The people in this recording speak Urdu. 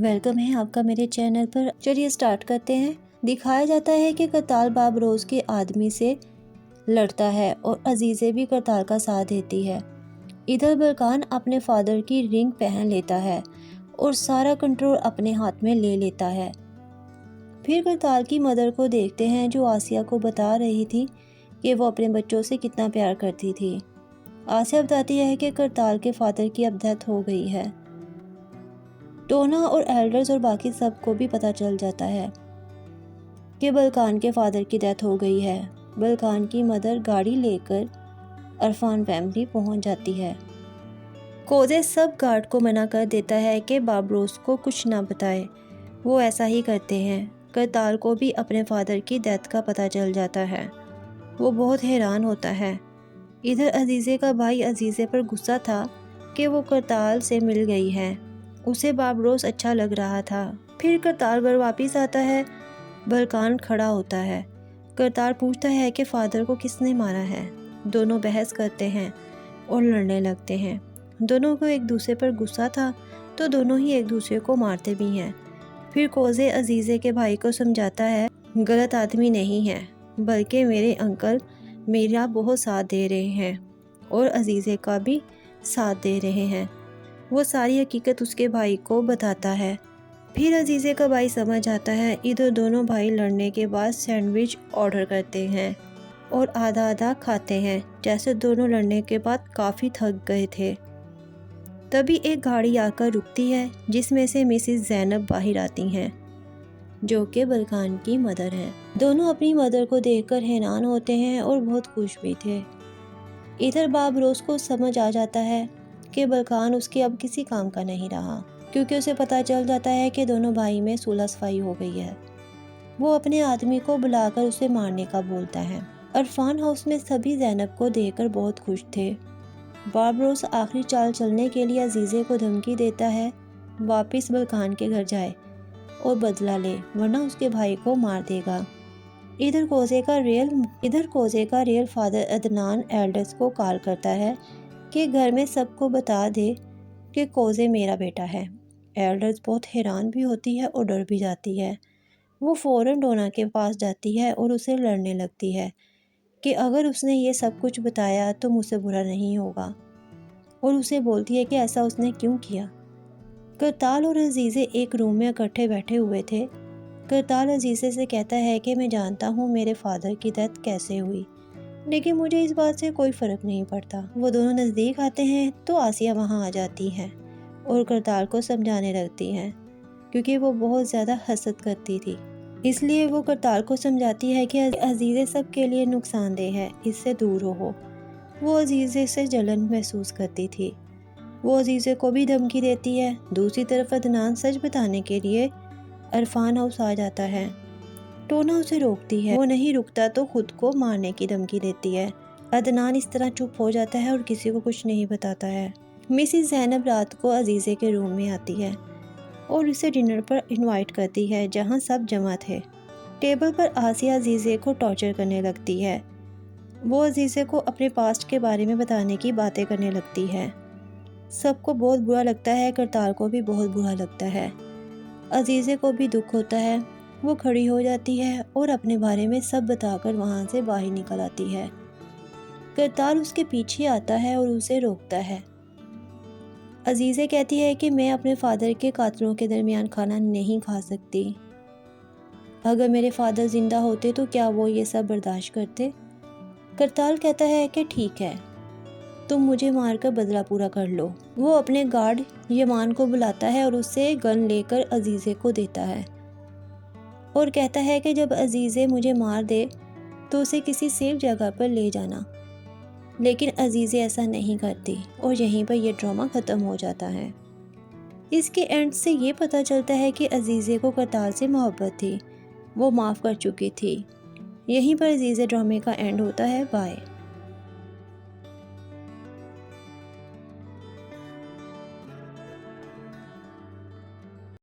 ویلکم ہے آپ کا میرے چینل پر۔ چلیے سٹارٹ کرتے ہیں۔ دکھایا جاتا ہے کہ کرتال باب روز کے آدمی سے لڑتا ہے اور عزیزے بھی کرتال کا ساتھ دیتی ہے۔ ادھر برکان اپنے فادر کی رنگ پہن لیتا ہے اور سارا کنٹرول اپنے ہاتھ میں لے لیتا ہے۔ پھر کرتال کی مدر کو دیکھتے ہیں جو آسیہ کو بتا رہی تھی کہ وہ اپنے بچوں سے کتنا پیار کرتی تھی۔ آسیہ بتاتی ہے کہ کرتال کے فادر کی اب ڈیتھ ہو گئی ہے۔ ٹونا اور ایلڈرز اور باقی سب کو بھی پتہ چل جاتا ہے کہ بلکان کے فادر کی ڈیتھ ہو گئی ہے۔ بلکان کی مدر گاڑی لے کر عرفان فیملی پہنچ جاتی ہے۔ کوزے سب گارڈ کو منع کر دیتا ہے کہ بابروس کو کچھ نہ بتائے، وہ ایسا ہی کرتے ہیں۔ کرتال کو بھی اپنے فادر کی ڈیتھ کا پتہ چل جاتا ہے، وہ بہت حیران ہوتا ہے۔ ادھر عزیزے کا بھائی عزیزے پر غصہ تھا کہ وہ کرتال سے مل گئی ہے، اسے بابروس اچھا لگ رہا تھا۔ پھر کرتال گھر واپس آتا ہے، بلکان کھڑا ہوتا ہے۔ کرتال پوچھتا ہے کہ فادر کو کس نے مارا ہے۔ دونوں بحث کرتے ہیں اور لڑنے لگتے ہیں۔ دونوں کو ایک دوسرے پر غصہ تھا تو دونوں ہی ایک دوسرے کو مارتے بھی ہیں۔ پھر کوزے عزیزے کے بھائی کو سمجھاتا ہے غلط آدمی نہیں ہے، بلکہ میرے انکل میرا بہت ساتھ دے رہے ہیں اور عزیزے کا بھی ساتھ دے رہے ہیں۔ وہ ساری حقیقت اس کے بھائی کو بتاتا ہے۔ پھر عزیزے کا بھائی سمجھ آتا ہے۔ ادھر دونوں بھائی لڑنے کے بعد سینڈوچ آرڈر کرتے ہیں اور آدھا آدھا کھاتے ہیں، جیسے دونوں لڑنے کے بعد کافی تھک گئے تھے۔ تبھی ایک گاڑی آ کر رکتی ہے جس میں سے مسز زینب باہر آتی ہیں جو کہ بلکان کی مدر ہیں۔ دونوں اپنی مدر کو دیکھ کر حیران ہوتے ہیں اور بہت خوش بھی تھے۔ ادھر بابروس کو سمجھ آ جاتا ہے کہ بلکان اس کے اب کسی کام کا نہیں رہا، کیونکہ اسے پتہ چل جاتا ہے کہ دونوں بھائی میں صلح صفائی ہو گئی ہے۔ وہ اپنے آدمی کو بلا کر اسے مارنے کا بولتا ہے۔ عرفان ہاؤس میں سبھی زینب کو دیکھ کر بہت خوش تھے۔ بابروس آخری چال چلنے کے لیے عزیزے کو دھمکی دیتا ہے واپس بلکان کے گھر جائے اور بدلہ لے، ورنہ اس کے بھائی کو مار دے گا۔ ادھر کوزے کا ریئل فادر عدنان ایلڈرز کو کال کرتا ہے کہ گھر میں سب کو بتا دے کہ کوزے میرا بیٹا ہے۔ ایلڈرز بہت حیران بھی ہوتی ہے اور ڈر بھی جاتی ہے۔ وہ فوراً ڈونا کے پاس جاتی ہے اور اسے لڑنے لگتی ہے کہ اگر اس نے یہ سب کچھ بتایا تو مجھ سے برا نہیں ہوگا، اور اسے بولتی ہے کہ ایسا اس نے کیوں کیا۔ کرتال اور عزیزے ایک روم میں اکٹھے بیٹھے ہوئے تھے۔ کرتال عزیزے سے کہتا ہے کہ میں جانتا ہوں میرے فادر کی ڈیتھ کیسے ہوئی، لیکن مجھے اس بات سے کوئی فرق نہیں پڑتا۔ وہ دونوں نزدیک آتے ہیں تو آسیہ وہاں آ جاتی ہے اور کرتال کو سمجھانے لگتی ہے، کیونکہ وہ بہت زیادہ حسد کرتی تھی، اس لیے وہ کرتال کو سمجھاتی ہے کہ عزیزے سب کے لیے نقصان دہ ہے، اس سے دور رہو۔ وہ عزیزے سے جلن محسوس کرتی تھی، وہ عزیزے کو بھی دھمکی دیتی ہے۔ دوسری طرف عدنان سچ بتانے کے لیے عرفان ہاؤس آ جاتا ہے۔ ٹونا اسے روکتی ہے، وہ نہیں رکتا تو خود کو مارنے کی دھمکی دیتی ہے۔ عدنان اس طرح چپ ہو جاتا ہے اور کسی کو کچھ نہیں بتاتا ہے۔ مسز زینب رات کو عزیزے کے روم میں آتی ہے اور اسے ڈنر پر انوائٹ کرتی ہے جہاں سب جمع تھے۔ ٹیبل پر آسیہ عزیزے کو ٹارچر کرنے لگتی ہے، وہ عزیزے کو اپنے پاسٹ کے بارے میں بتانے کی باتیں کرنے لگتی ہے۔ سب کو بہت برا لگتا ہے، کرتال کو بھی بہت برا لگتا ہے، عزیزے کو بھی دکھ ہوتا ہے۔ وہ کھڑی ہو جاتی ہے اور اپنے بارے میں سب بتا کر وہاں سے باہر نکل آتی ہے۔ کرتال اس کے پیچھے آتا ہے اور اسے روکتا ہے۔ عزیزے کہتی ہے کہ میں اپنے فادر کے قاتلوں کے درمیان کھانا نہیں کھا سکتی، اگر میرے فادر زندہ ہوتے تو کیا وہ یہ سب برداشت کرتے؟ کرتال کہتا ہے کہ ٹھیک ہے، تم مجھے مار کر بدلہ پورا کر لو۔ وہ اپنے گارڈ یمان کو بلاتا ہے اور اس سے گن لے کر عزیزے کو دیتا ہے اور کہتا ہے کہ جب عزیزے مجھے مار دے تو اسے کسی سیف جگہ پر لے جانا، لیکن عزیزے ایسا نہیں کرتی اور یہیں پر یہ ڈرامہ ختم ہو جاتا ہے۔ اس کے اینڈ سے یہ پتہ چلتا ہے کہ عزیزے کو کرتال سے محبت تھی، وہ معاف کر چکی تھی۔ یہیں پر عزیزے ڈرامے کا اینڈ ہوتا ہے۔ بائے۔